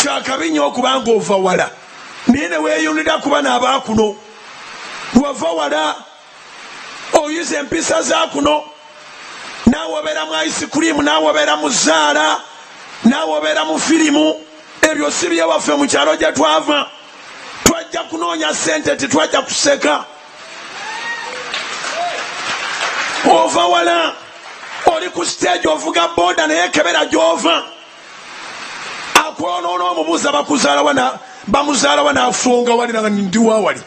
kyakabinya okubanga ova wala naye ne weeyunira kuba n'abaakuno wava wala oyiza empisa za kuno naawe obeera mu ice cream naawe obeera mu zaala naawe obeera mu firimu ebyo si byewaffe mu kyalo gye twava twajja kunoonya sente tetwajja kuseka ova wala oli ku stage ovuga boda naye kebera gy'ova akwonoona omubuuza bamuzaalawa n'afunga wali nga ndiwa wali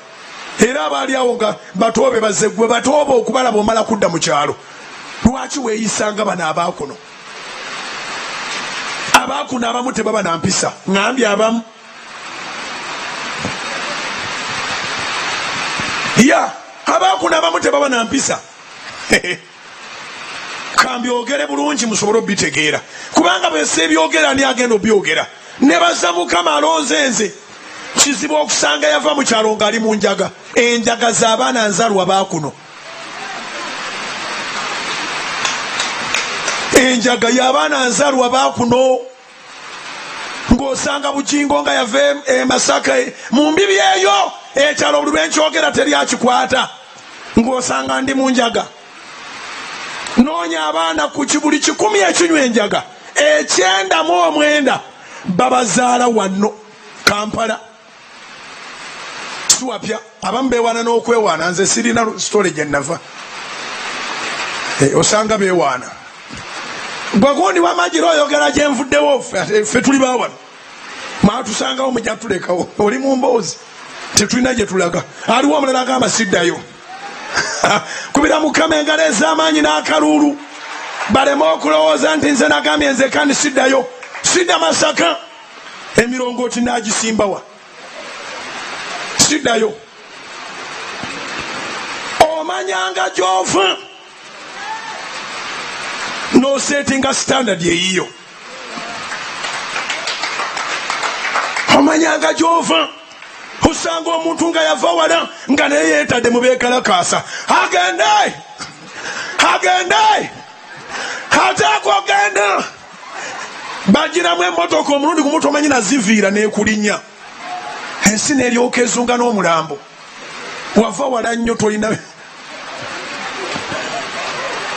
era abaali awo nga batoobe bazeggwe batoobe okubalaba omala kudda mu kyalo lwaki weeyisanga bano abaakuno abamu tebaba na mpisa ngambye abamu abaakuno abamu tebaba na mpisa kambyogere bulungi musobole obitegeera kubanga bwese ebyogera ani agenda obyogera ne baza mukama alonze nze kizibu okusanga yava mu kyalo ng'ali mu njaga enjaga z'abaana nzalwa baakuno enjaga y'abaana nzalwa baakuno ng'osanga bukingo nga yava Masaka mu mbibi eyo ekyalo buli lwenkyogera teri akikwata ng'osanga ndi mu njaga noonya abaana ku buli 10 ekinywa enjaga 99 babazaala wano Kampala siwapya abamu beewaana n'okwewaana nze sirina sitole gye nava osanga beewaana gwagondi wamajira oyogera gye nvuddewo ffe tuli baawano mwatusangawo mujja tulekawo oli mu mboozi tetulina gye tulaga aliwo omulala agamba siddayo kubira mukama engalo ez'amaanyi n'akaluulu baleme okulowooza nti nze nagambye nze kandi siddayo sidda Masaka emirongooti n'agisimbawa siddayo omanyanga gy'ova n'osetinga standard eyiyo omanyanga gy'ova osanga omuntu nga yava wala nga naye yeetadde mu beekalakaasa agende ateeko ogenda bagiramu emmotoka omulundi gumu tomanyi naziviira n'ekulinnya ensi n'eryoka ezunga n'omulambo wava wala nnyo tolina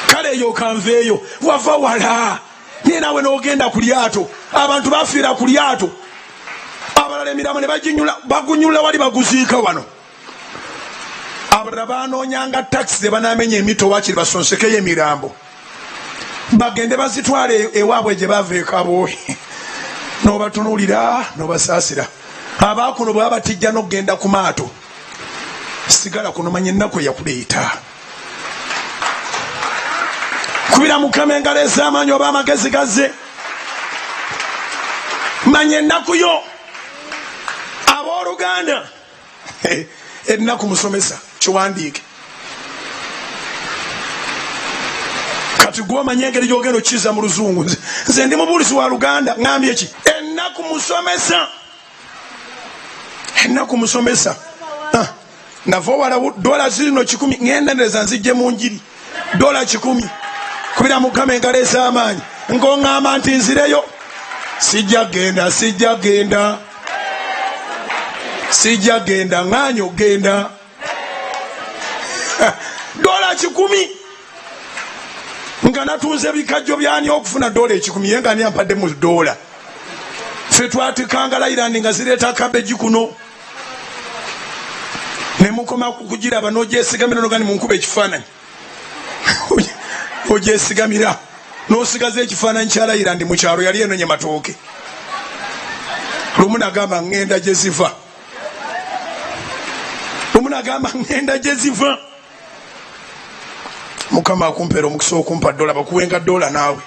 kale eyo kanveeyo wava wala naye naawe n'ogenda ku lyato abantu bafiira ku lyato abalala emiramo ne bagunyula wali baguziika wano abalala banoonyanga takisi ze banaamenya emito wakiri basonsekeyo emirambo bagende bazitwala ewaabwe gye bava ekabooyi n'obatunuulira n'obasaasira abaakuno bwe babatijja n'okgenda ku maato sigala kuno manya ennaku eyakuleeta kubira mukama engalo ez'amaanyi oba amagezi gazze manya ennaku yo abooluganda ennaku musomesa kiwandiike kati gwomanya engeri gyogenda okiza mu luzungu nze ndi mubuulizi wa Luganda ngambye ki ennaku musomesa nava wala dola zino 10 ngenda ndeza nzijje mu njiri dola 10 kubira mukama engalo ez'amaanyi ng'oŋŋamba nti nzireyo sijja genda ng'anya ogenda dola 10 nga natunze bikajjo byani okufuna dola 10 ye nga ani ampadde mu dola ffe twatikanga Lairandi nga zireeta kabeji kuno ne mukoma kugiraba n'ogyesigamira n'ogani munkuba ekifaananyi ogyesigamira n'osigaza ekifaananyi kya Lairandi mu kyalo yali enonye matooke lumu nagamba ngenda gye ziva mukama akumpeera omukisa okumpa dola bakuwenga dola naawe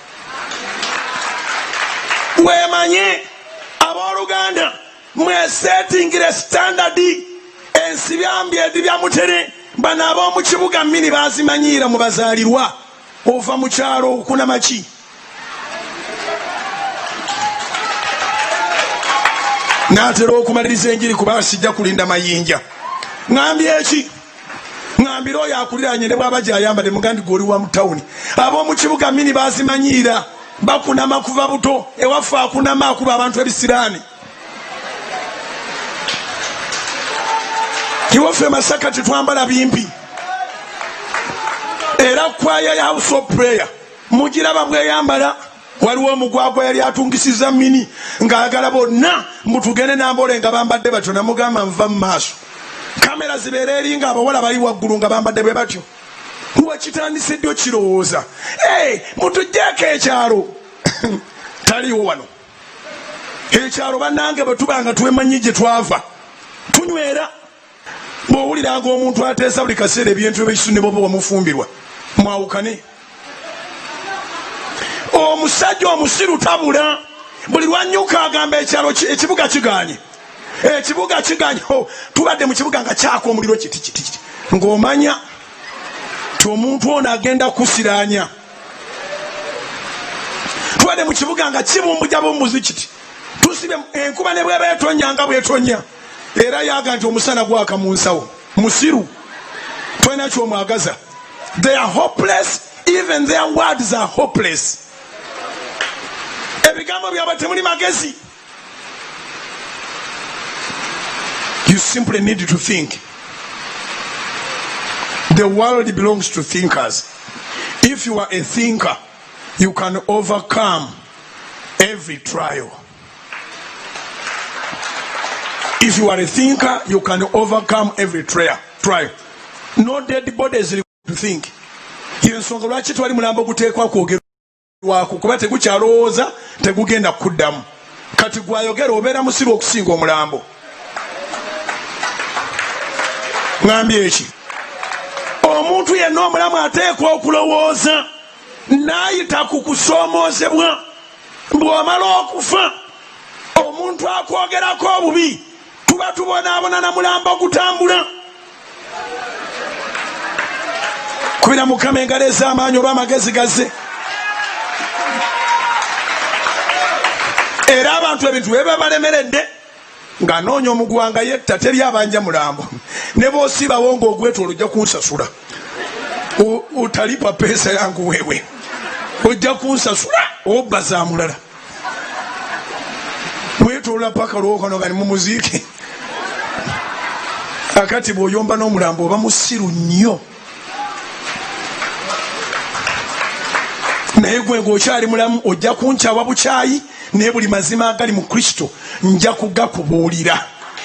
wemanye abooluganda mwesetingire standardi ensi byambyedi bya mutere bano ab'omu kibuga mini bazimanyiira mu bazaalirwa ova mu kyalo okuna maki n'atera okumaliriza enjiri kuba sijja kulinda mayinja ngambye eki ngambira oyo akuliranye ne bwaba gyayambadde mugandi gwoli wa mu tawuni ab'omu kibuga mini bazimanyiira bakunama kuva buto ewaffe akunama akuba abantu ebisiraani iwaffe Masaka tetwambala bimpi era kwaya ya House of Prayer mugiraba bweyambala. Waliwo omugwagwa yali atungisiza mini ng'ayagala bonna mutugende n'ambole nga bambadde batyo, namugamba nva mu maaso kamera zibeera eri nga abawala bali waggulu nga bambadde bwe batyo. Wakitandise ddyo kirowooza mutugjeeko ekyalo taliwo wano. Ekyalo bannange bwe tuba nga twemanyi gye twava tunywera. Bw'owuliranga omuntu ateesa buli kaseera ebintu ebikisu ne bwoba wamufumbirwa mwawukane. Omusajja omusiru tabula. Buli lwanyuka agamba ekyalo ekibuga kiganye. Ekibuga kiganye. Tubadde mu kibuga nga kyako omuliro kiti ng'omanya ti omuntu ono agenda kusiranya. Tubadde mu kibuga nga kibumbuja bumbuzi kiti tusibe enkuba ne bweba etonya nga bwetonya. Era yaga nti omusana gwaka mu nsawo. Musiru twena kyomwagaza. They are hopeless. Even their words are hopeless. Ebigambo byabwe temuli magezi. You simply need to think. The world belongs to thinkers. If you are a thinker, you can overcome every trial. If you are a thinker, you can overcome every trial. No dead bodies to think. Yensonga lwaki twali mulambo guteekwa kwogerwako kuba tegukyalowooza tegugenda kuddamu. Kati gwayogera obeera musiru okusinga omulambo. Ngambye eki omuntu yenna omulamu ateekwa okulowooza n'ayita ku kusoomoozebwa. Bw'omala okufa omuntu akwogerako obubi tuba tubonaabona na mulambo gutambula. Kubira Mukama engalo ez'amaanyi olw'amagezi gazze. Era abantu ebintu bwe balemeredde ng'anoonya omugwanga yetta teri abanja mulambo. Ne bw'osiibawo ng'ogwetwa ojja kunsasula. Utalipa pesa yangu wewe. Ojja kunsasula obba za mulala. Mwetoola paka lwokano nga ni mu muziiki. Akati bw'oyomba n'omulambo oba musiru nnyo. Naye gwe ng'okyali mulamu ojja kunkyawa bukyayi naye buli mazima agali mu Kristo nja kugakubuulira.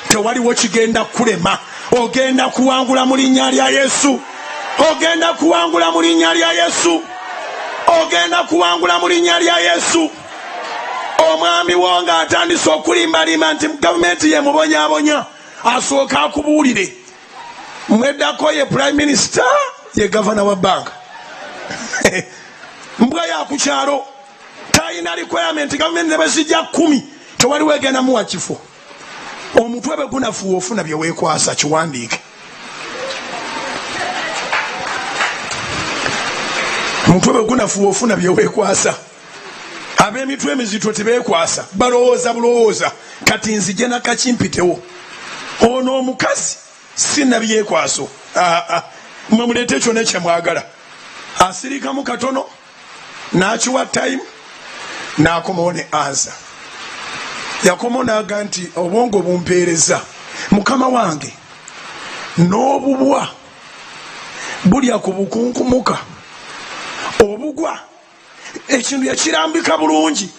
Tewaliwo kigenda kulema. Ogenda kuwangula mu linnya lya Yesu. Ogenda kuwangula mu linnya lya Yesu. Ogenda kuwangula mu linnya lya Yesu. Omwami wo ng'atandise okulimbalima nti gavumenti ye mubonyaabonya asooka akubuulire. Mweddako ye Prime Minister ye Governor wa banka. Mbwa ya ku kyalo talina requirement gavumenti ne bazijja 10 tewali wegenda muwa kifo. Omutwe bwe gunafuwa ofuna bye weekwasa kiwandiike. Omutwe bwe gunafuwa ofuna bye weekwasa. Ab'emitwe emizito tebeekwasa balowooza bulowooza kati nzije nakakimpitewo. Ono omukazi sina byekwaso. Mwe muleete kyonna kyemwagala. Asirikamu katono n'akiwa time n'akomawo ne ansa. Yakomawo n'aga nti obwongo bumpeereza mukama wange n'obubwa bulya ku bukunkumuka obugwa ekintu yakirambika bulungi.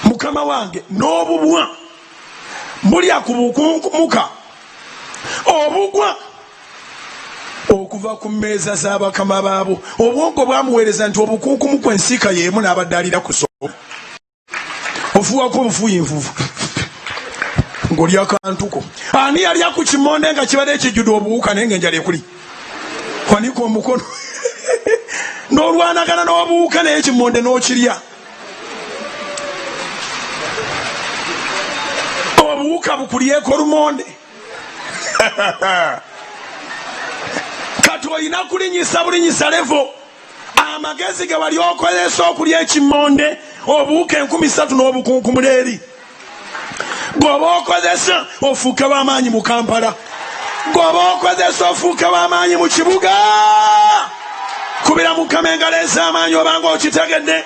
Mukama wange n'obubwa bulya ku bukunkumuka obugwa okuva ku mmeeza z'abakama baabo. Obwongo bwamuweereza nti obukunkumuku ensiika y'emu n'abadde alira ku soomo. Ofuwako obufuuyi nvuvu ng'oli akantuko. Ani yalya ku kimonde nga kibadde kijjudde obuwuka naye ng'enjala ekuli? Wanika omukono n'olwanagana n'obuwuka naye kimonde n'okirya. Obuwuka bukulyeko lumonde. Kati olina kulinyisa bulinyisa levo. Amagezi ge wali okozesa okulya ekimonde obuwuka 3000 n'obukunkumula eri. Bw'oba okozesa ofuuka w'amaanyi mu Kampala. Bw'oba okozesa ofuuka w'amaanyi mu kibuga. Kubira Mukama engalo ez'amaanyi obanga okitegedde.